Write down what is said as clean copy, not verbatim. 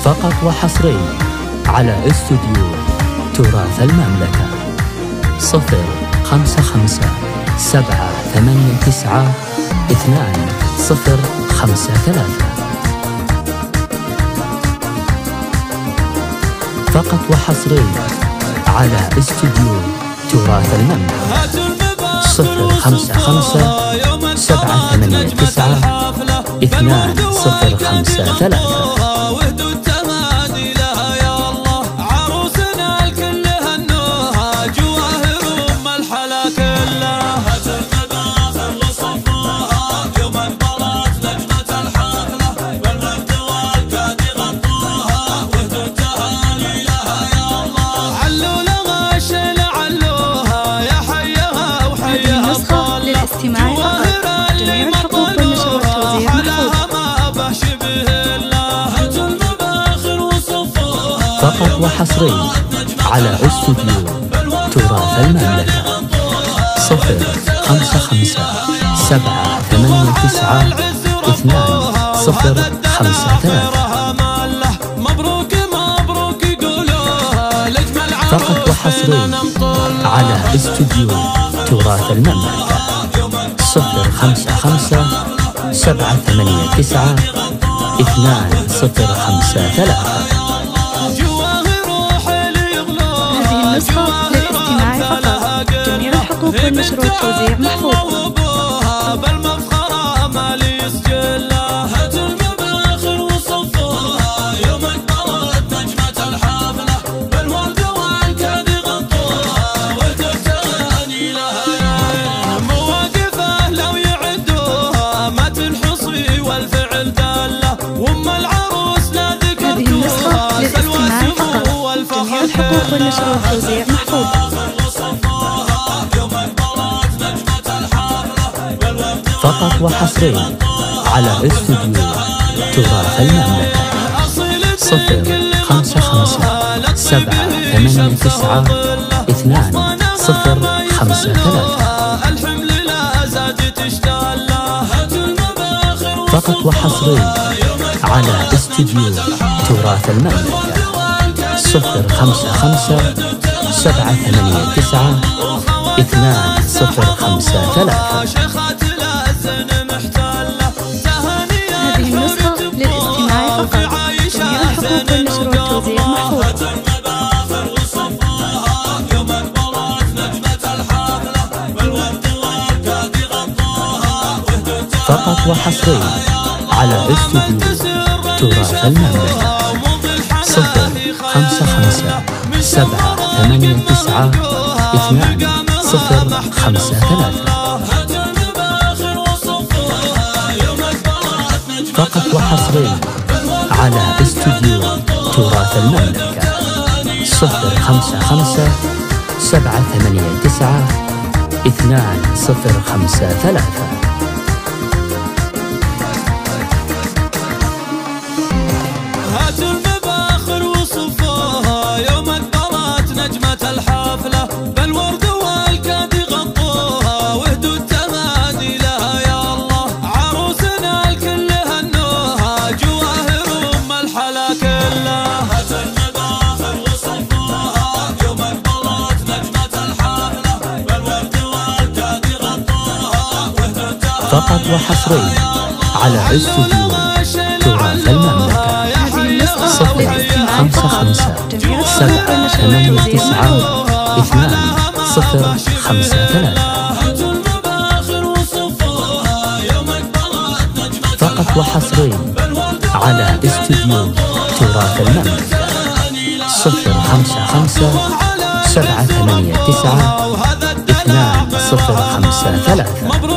فقط وحصري على استوديو تراث المملكة 055-789-2053. فقط وحصري على استوديو تراث المملكة 055-789-2053. فقط وحصري على استوديو تراث المملكة 055-789-2053. فقط وحصري على استوديو تراث المملكة 055-789-2053. النسخة للاستماع فقط. جميع الحقوق والنشر والتوزيع محفوظ. الحقوق والنشر والتوزيع محفوظ. فقط وحصري على استوديو تراث المملكة 055-789-2053. فقط وحصري على استوديو تراث المملكة 055-789-2053. هذه النسخة للاستماع فقط. جميع الحقوق والنشر والتوزيع محفوظ. فقط وحصري على استوديو تراث المملكة 055-789-2053. فقط وحصري على استوديو تراث المملكة 055-789-2053. فقط وحصري على استوديو تراث المملكة 055-789-2053. فقط وحصري على استوديو تراث المملكة 055-789-2053.